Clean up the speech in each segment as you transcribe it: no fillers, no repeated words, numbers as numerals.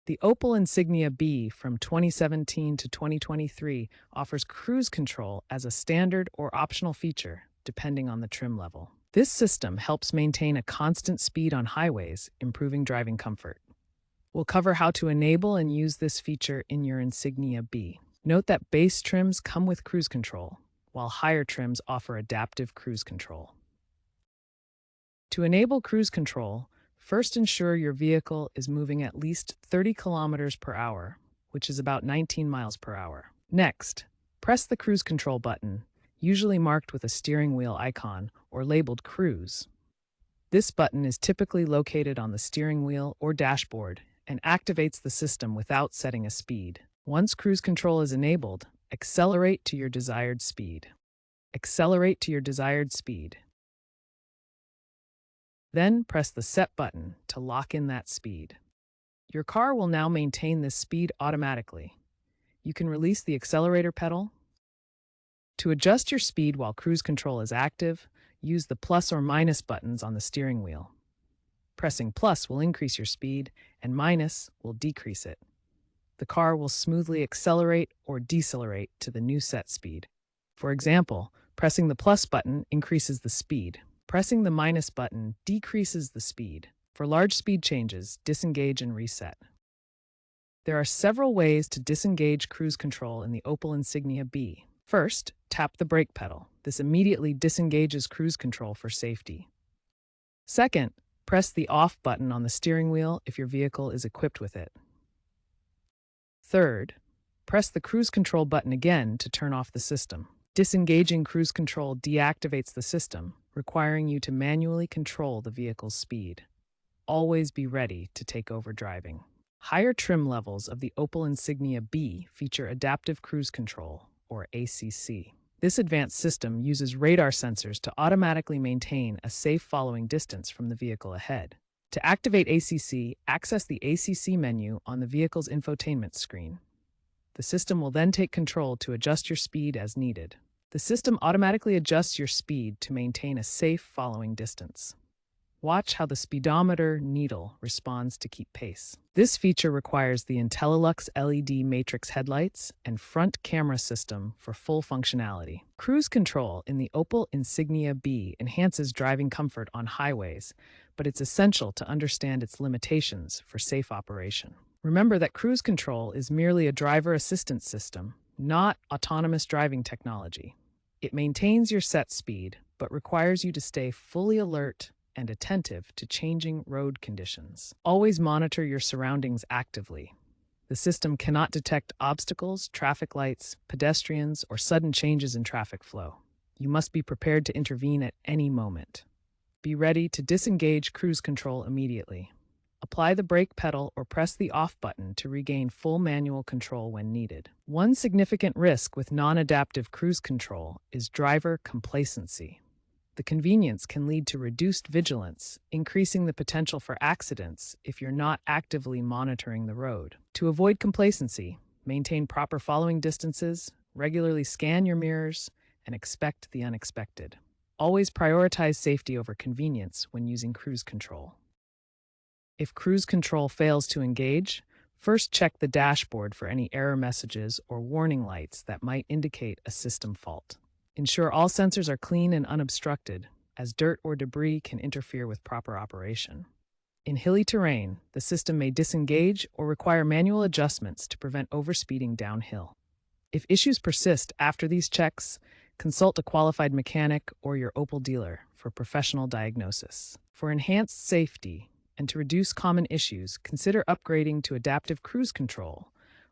The Opel Insignia B from 2017 to 2023 offers cruise control as a standard or optional feature, depending on the trim level. This system helps maintain a constant speed on highways, improving driving comfort. We'll cover how to enable and use this feature in your Insignia B. Note that base trims come with cruise control, while higher trims offer adaptive cruise control. To enable cruise control, first ensure your vehicle is moving at least 30 kilometers per hour, which is about 19 miles per hour. Next, press the cruise control button, usually marked with a steering wheel icon or labeled Cruise. This button is typically located on the steering wheel or dashboard and activates the system without setting a speed. Once cruise control is enabled, accelerate to your desired speed. Accelerate to your desired speed. Then press the Set button to lock in that speed. Your car will now maintain this speed automatically. You can release the accelerator pedal. To adjust your speed while cruise control is active, use the plus or minus buttons on the steering wheel. Pressing plus will increase your speed, and minus will decrease it. The car will smoothly accelerate or decelerate to the new set speed. For example, pressing the plus button increases the speed. Pressing the minus button decreases the speed. For large speed changes, disengage and reset. There are several ways to disengage cruise control in the Opel Insignia B. First, tap the brake pedal. This immediately disengages cruise control for safety. Second, press the off button on the steering wheel if your vehicle is equipped with it. Third, press the cruise control button again to turn off the system. Disengaging cruise control deactivates the system, requiring you to manually control the vehicle's speed. Always be ready to take over driving. Higher trim levels of the Opel Insignia B feature adaptive cruise control, or ACC. This advanced system uses radar sensors to automatically maintain a safe following distance from the vehicle ahead. To activate ACC, access the ACC menu on the vehicle's infotainment screen. The system will then take control to adjust your speed as needed. The system automatically adjusts your speed to maintain a safe following distance. Watch how the speedometer needle responds to keep pace. This feature requires the IntelliLux LED matrix headlights and front camera system for full functionality. Cruise control in the Opel Insignia B enhances driving comfort on highways, but it's essential to understand its limitations for safe operation. Remember that cruise control is merely a driver assistance system, not autonomous driving technology. It maintains your set speed, but requires you to stay fully alert and attentive to changing road conditions. Always monitor your surroundings actively. The system cannot detect obstacles, traffic lights, pedestrians, or sudden changes in traffic flow. You must be prepared to intervene at any moment. Be ready to disengage cruise control immediately. Apply the brake pedal or press the off button to regain full manual control when needed. One significant risk with non-adaptive cruise control is driver complacency. The convenience can lead to reduced vigilance, increasing the potential for accidents if you're not actively monitoring the road. To avoid complacency, maintain proper following distances, regularly scan your mirrors, and expect the unexpected. Always prioritize safety over convenience when using cruise control. If cruise control fails to engage, first check the dashboard for any error messages or warning lights that might indicate a system fault. Ensure all sensors are clean and unobstructed, as dirt or debris can interfere with proper operation. In hilly terrain, the system may disengage or require manual adjustments to prevent overspeeding downhill. If issues persist after these checks, consult a qualified mechanic or your Opel dealer for professional diagnosis. For enhanced safety and to reduce common issues, consider upgrading to adaptive cruise control,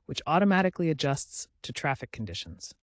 which automatically adjusts to traffic conditions.